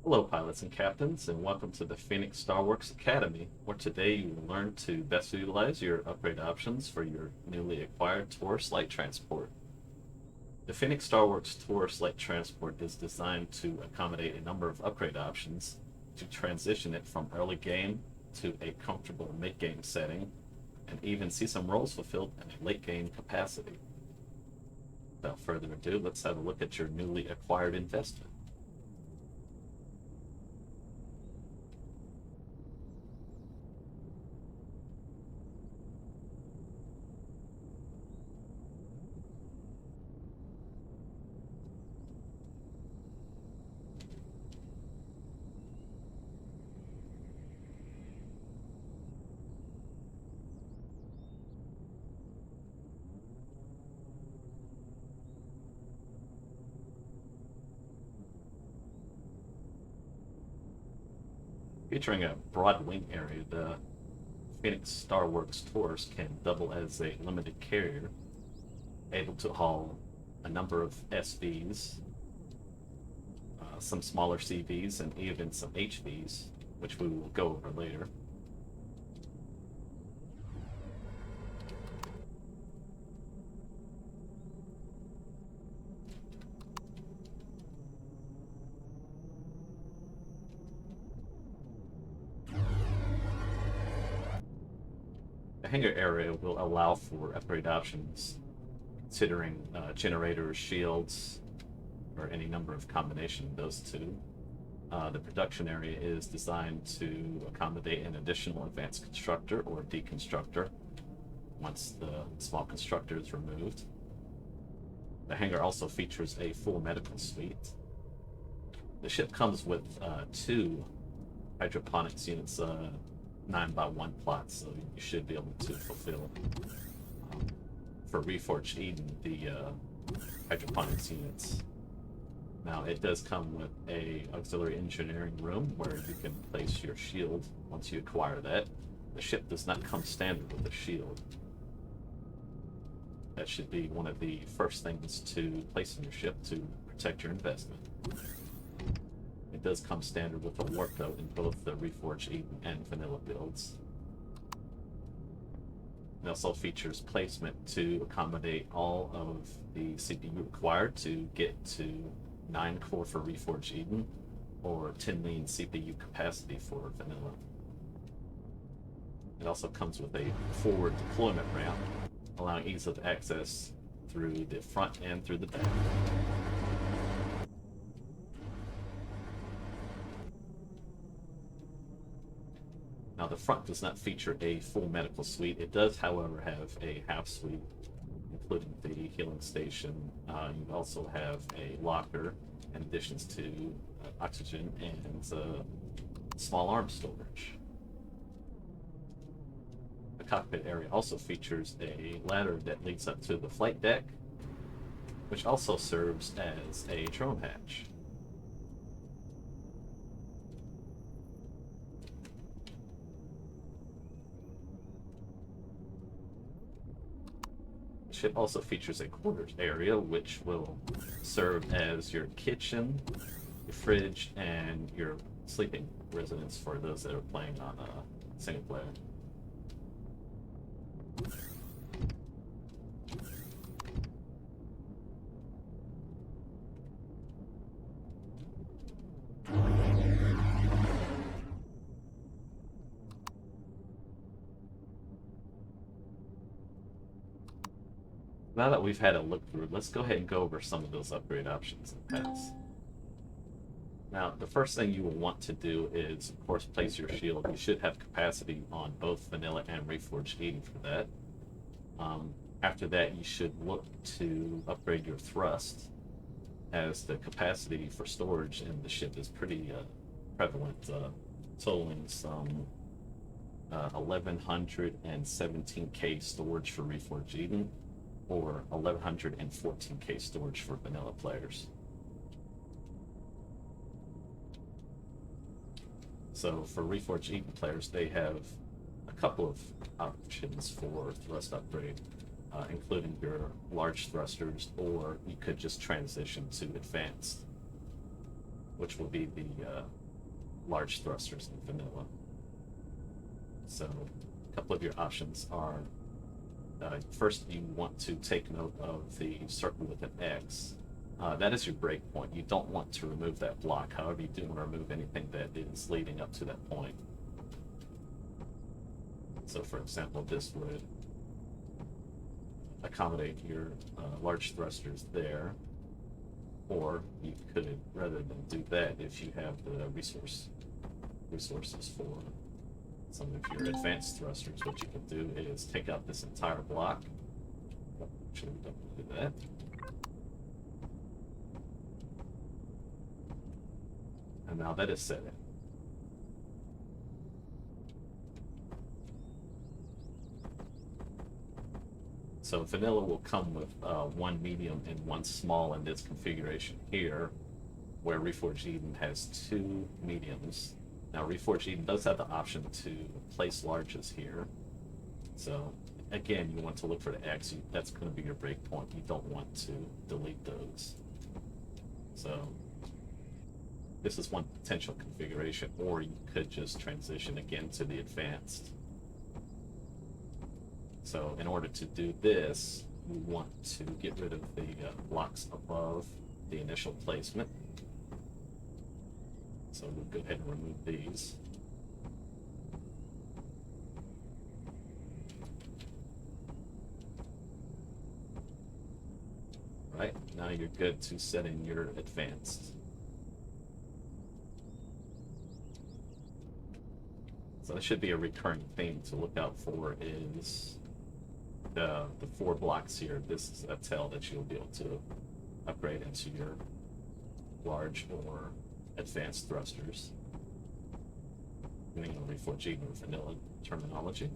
Hello, pilots and captains, and welcome to the Phoenix Starworks Academy, where today you will learn to best utilize your upgrade options for your newly acquired Taurus light transport. The Phoenix Starworks Taurus light transport is designed to accommodate a number of upgrade options to transition it from early game to a comfortable mid-game setting, and even see some roles fulfilled in a late-game capacity. Without further ado, let's have a look at your newly acquired investment. Featuring a broad wing area, the Phoenix Starworks Taurus can double as a limited carrier, able to haul a number of SVs, some smaller CVs, and even some HVs, which we will go over later. The hangar area will allow for upgrade options considering generators, shields, or any number of combination of those two. The production area is designed to accommodate an additional advanced constructor or deconstructor once the small constructor is removed. The hangar also features a full medical suite. The ship comes with two hydroponics units, 9x1 plots, so you should be able to fulfill for Reforged Eden the hydroponics units. Now it does come with a auxiliary engineering room where you can place your shield once you acquire that. The ship does not come standard with a shield. That should be one of the first things to place in your ship to protect your investment. It does come standard with a warp though in both the Reforged Eden and vanilla builds. It also features placement to accommodate all of the CPU required to get to 9 core for Reforged Eden or 10 million CPU capacity for vanilla. It also comes with a forward deployment ramp, allowing ease of access through the front and through the back. Now the front does not feature a full medical suite. It does, however, have a half suite, including the healing station. You also have a locker, in addition to oxygen and small arms storage. The cockpit area also features a ladder that leads up to the flight deck, which also serves as a drone hatch. The ship also features a quarters area, which will serve as your kitchen, your fridge, and your sleeping residence for those that are playing on single player. Now that we've had a look through, let's go ahead and go over some of those upgrade options and pets. Now, the first thing you will want to do is, of course, place your shield. You should have capacity on both Vanilla and Reforged Eden for that. After that, you should look to upgrade your thrust, as the capacity for storage in the ship is pretty prevalent, totaling some 1117K storage for Reforged Eden, or 1114K storage for vanilla players. So for Reforged Eden players, they have a couple of options for thrust upgrade, including your large thrusters, or you could just transition to advanced. which will be the large thrusters in vanilla. So a couple of your options are, first you want to take note of the circle with an X. That is your break point. You don't want to remove that block. However, you do want to remove anything that is leading up to that point. So for example, this would accommodate your large thrusters there. Or you could, rather than do that, if you have the resources for some of your advanced thrusters, what you can do is take out this entire block. Actually, we don't want to do that. And now that is set in. So vanilla will come with one medium and one small in this configuration here, where Reforged Eden has two mediums. Now Reforged Eden does have the option to place larges here. So again, you want to look for the X. That's going to be your break point. You don't want to delete those. So this is one potential configuration, or you could just transition again to the advanced. So in order to do this, you want to get rid of the blocks above the initial placement. So we'll go ahead and remove these. Right, now you're good to set in your advanced. So that should be a recurring theme to look out for is the 4 blocks here. This is a tail that you'll be able to upgrade into your large or advanced thrusters, depending on Reforged Eden or vanilla terminology.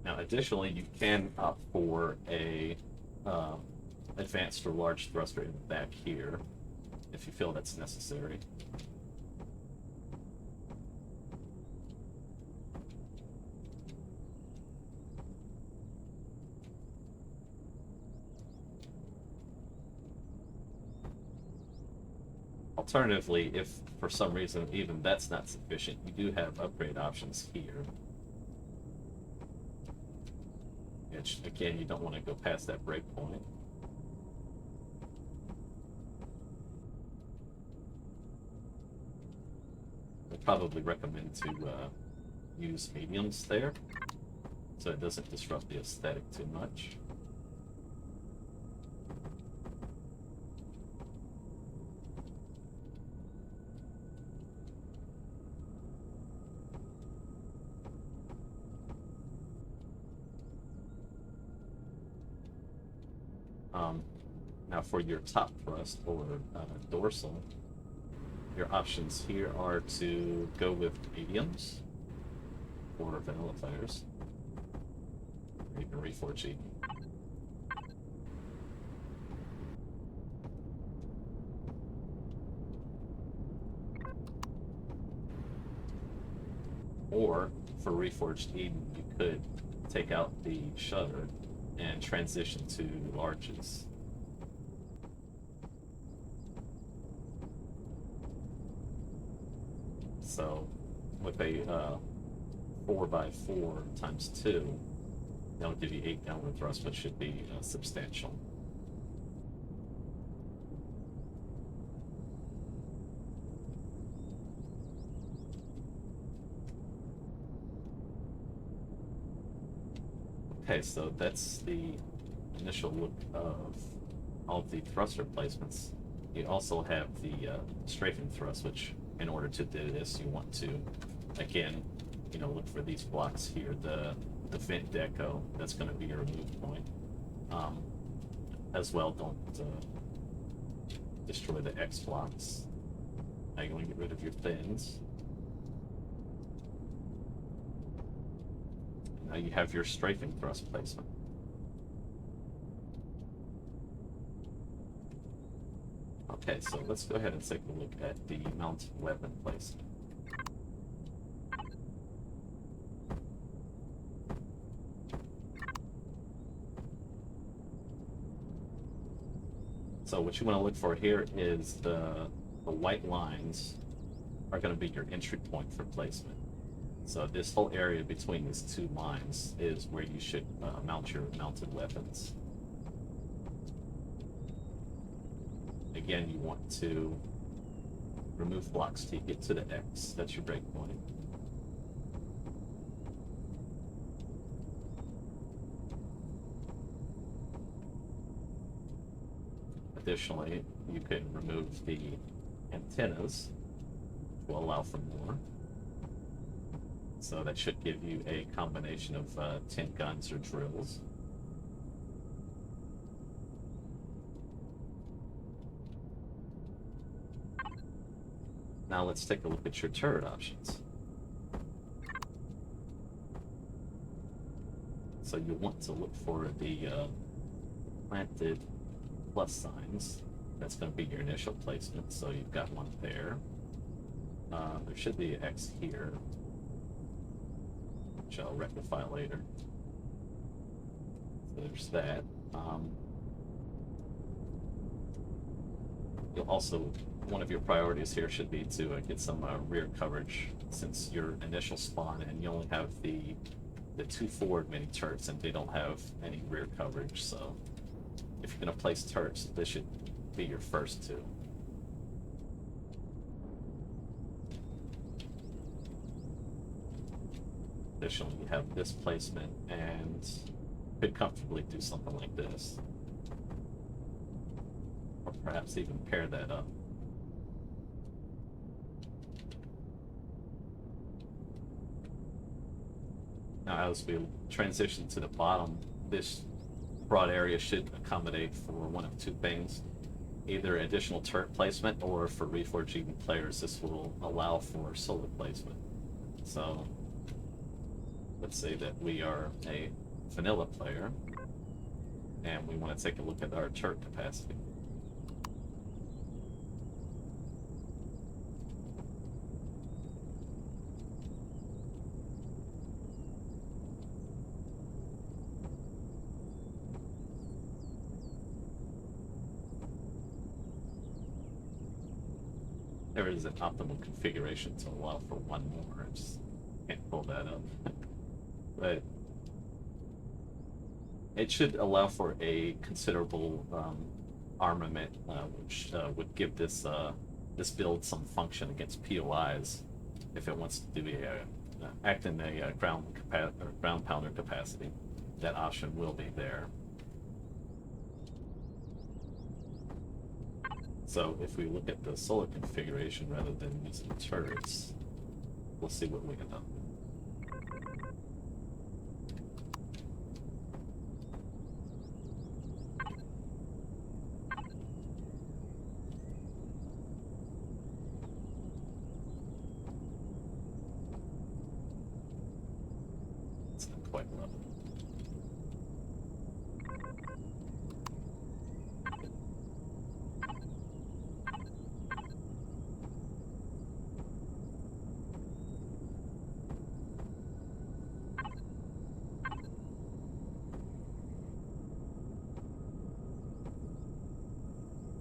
Now, additionally, you can opt for a advanced or large thruster in the back here, if you feel that's necessary. Alternatively, if for some reason even that's not sufficient, you do have upgrade options here. Which, again, you don't want to go past that break point. I'd probably recommend to use mediums there, so it doesn't disrupt the aesthetic too much. Now for your top thrust or dorsal, your options here are to go with mediums or vanilla fires, or even Reforged Eden. Or for Reforged Eden, you could take out the shutter and transition to larges. So with a 4x4 times 2, that'll give you 8 downward thrust, which should be substantial. Okay, so that's the initial look of all of the thruster placements. You also have the strafing thrust, which in order to do this, you want to, again, look for these blocks here, the vent deco, that's going to be your remove point. As well, don't destroy the X blocks. Now you want to get rid of your thins. Now you have your strafing thrust placement. Okay, so let's go ahead and take a look at the mounted weapon placement. So what you want to look for here is the white lines are going to be your entry point for placement. So this whole area between these two lines is where you should mount your mounted weapons. Again, you want to remove blocks till you get to the X. That's your break point. Additionally, you can remove the antennas, which will allow for more. So that should give you a combination of 10 guns or drills. Now let's take a look at your turret options. So you want to look for the planted plus signs. That's going to be your initial placement, so you've got one there. There should be an X here, which I'll rectify later. So there's that. You'll also, one of your priorities here should be to get some rear coverage, since your initial spawn and you only have the two forward mini turrets and they don't have any rear coverage. So if you're going to place turrets, this should be your first two. Additionally, you have this placement and could comfortably do something like this. Or perhaps even pair that up. Now, as we transition to the bottom, this broad area should accommodate for one of two things. Either additional turret placement, or for Reforged Eden players, this will allow for solar placement. So, let's say that we are a vanilla player, and we want to take a look at our turret capacity. There is an optimal configuration to allow for one more. I just can't pull that up. But it should allow for a considerable armament, which would give this this build some function against POIs if it wants to do act in a ground pounder capacity. That option will be there. So if we look at the solar configuration rather than using turrets, we'll see what we end up with. It's not quite level.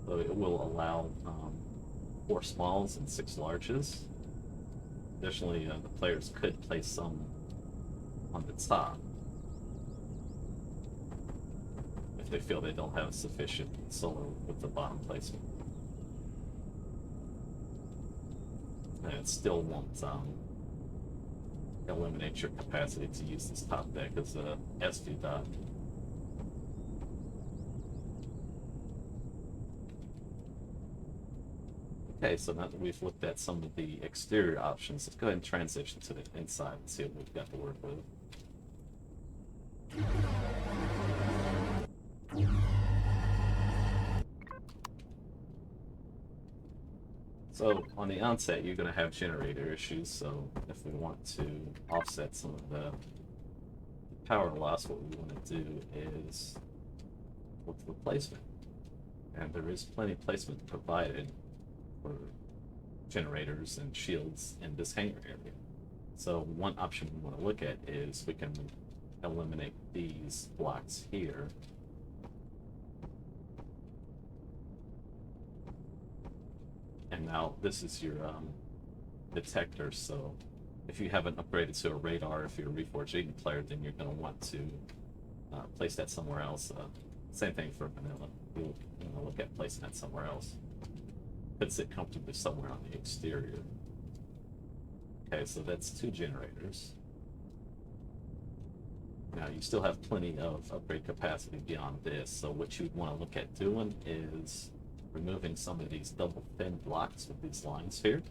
So it will allow 4 smalls and 6 larges. Additionally, the players could place some on the top if they feel they don't have sufficient solar with the bottom placement. And it still won't eliminate your capacity to use this top deck as a SV dot. Okay, so now that we've looked at some of the exterior options, let's go ahead and transition to the inside and see what we've got to work with. So on the onset, you're going to have generator issues, so if we want to offset some of the power loss, what we want to do is look for placement. And there is plenty of placement provided for generators and shields in this hangar area. So one option we want to look at is we can eliminate these blocks here Now, this is your detector, so if you haven't upgraded to a radar, if you're a Reforged Eden player, then you're going to want to place that somewhere else. Same thing for vanilla. You'll look at placing that somewhere else. Could sit comfortably somewhere on the exterior. Okay, so that's 2 generators. Now, you still have plenty of upgrade capacity beyond this, so what you'd want to look at doing is removing some of these double thin blocks with these lines here.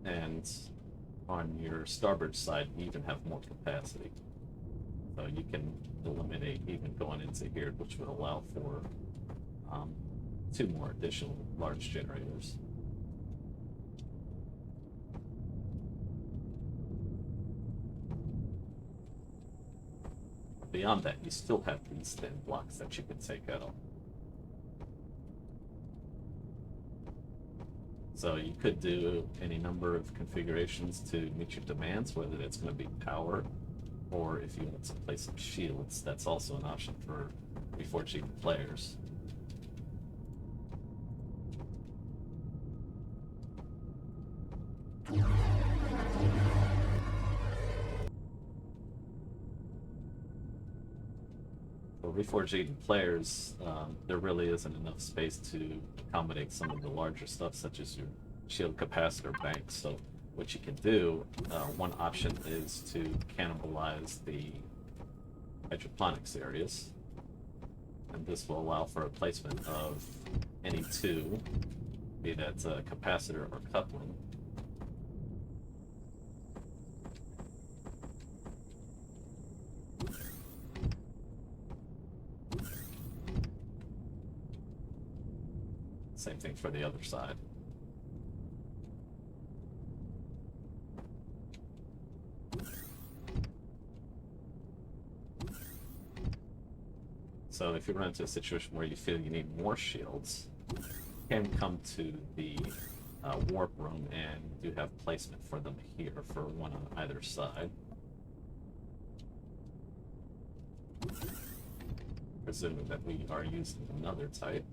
And on your starboard side, you even have more capacity. So you can eliminate even going into here, which would allow for 2 more additional large generators. Beyond that, you still have these thin blocks that you can take out. So you could do any number of configurations to meet your demands, whether it's going to be power, or if you want to place some shields, that's also an option for Reforged Eden players. For Reforged Eden players, there really isn't enough space to accommodate some of the larger stuff, such as your shield capacitor banks. So what you can do, one option is to cannibalize the hydroponics areas, and this will allow for a placement of any 2, be that capacitor or coupling. Same thing for the other side. So if you run into a situation where you feel you need more shields, you can come to the warp room, and you do have placement for them here, for 1 on either side. Presuming that we are using another type.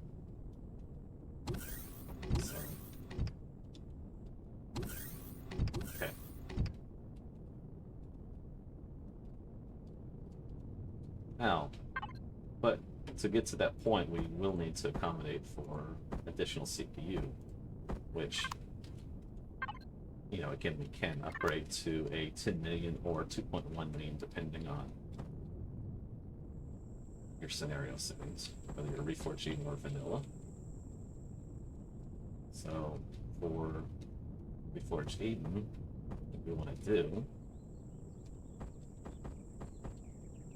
So, okay. Now, but to get to that point, we will need to accommodate for additional CPU, which, again, we can upgrade to a 10 million or 2.1 million, depending on your scenario settings, whether you're Reforged Eden or vanilla. So for Reforged Eden, what we want to do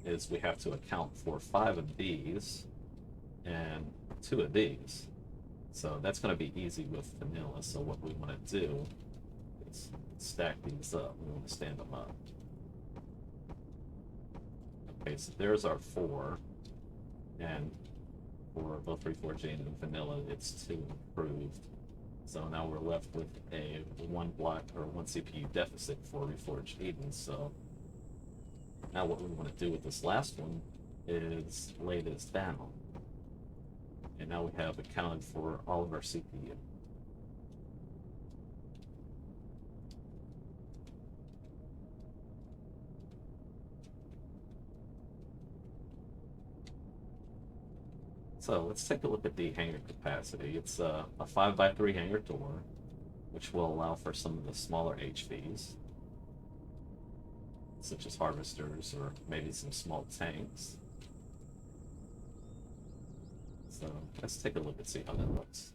is we have to account for 5 of these and 2 of these. So that's going to be easy with vanilla. So what we want to do is stack these up. We want to stand them up. Okay, so there's our 4. And for both Reforged Eden and vanilla, it's 2 improved. So now we're left with a 1 block or 1 CPU deficit for Reforged Eden. So now what we want to do with this last one is lay this down. And now we have accounted for all of our CPU. So let's take a look at the hangar capacity. It's a 5x3 hangar door, which will allow for some of the smaller HVs, such as harvesters or maybe some small tanks. So let's take a look and see how that looks.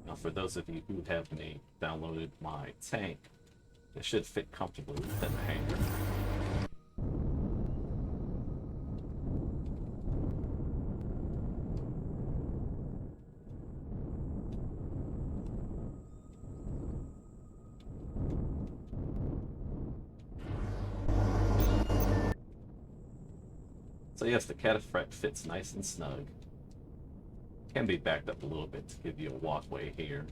Now, for those of you who haven't downloaded my tank, it should fit comfortably within the hangar. So yes, the cataphract fits nice and snug. Can be backed up a little bit to give you a walkway here.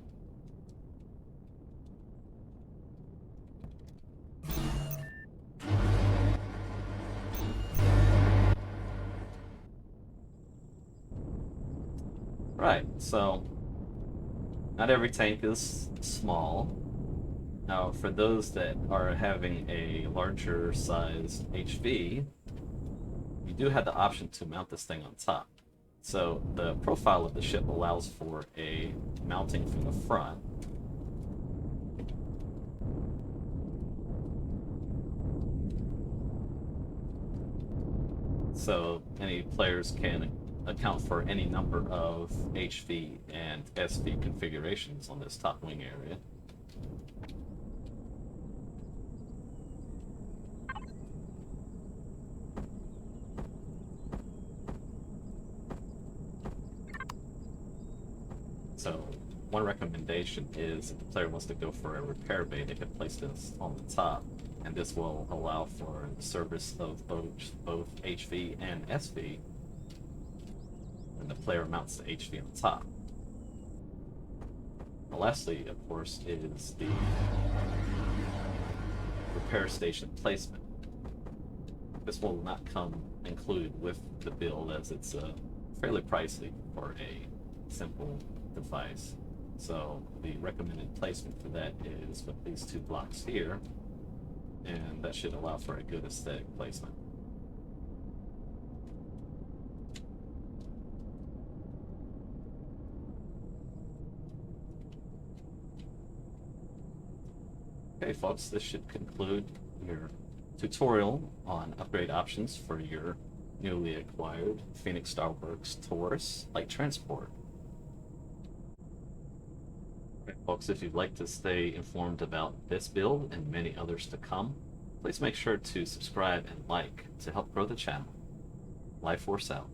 Right, so not every tank is small. Now, for those that are having a larger size HV, you do have the option to mount this thing on top. So the profile of the ship allows for a mounting from the front. So any players can account for any number of HV and SV configurations on this top wing area. So one recommendation is if the player wants to go for a repair bay, they can place this on the top, and this will allow for the service of both HV and SV, and the player mounts the HV on top. And lastly, of course, is the repair station placement. This will not come included with the build, as it's fairly pricey for a simple device. So the recommended placement for that is with these two blocks here, and that should allow for a good aesthetic placement. Okay folks, this should conclude your tutorial on upgrade options for your newly acquired Phoenix Starworks Taurus light transport. Folks, if you'd like to stay informed about this build and many others to come, please make sure to subscribe and like to help grow the channel. LyfeForce out.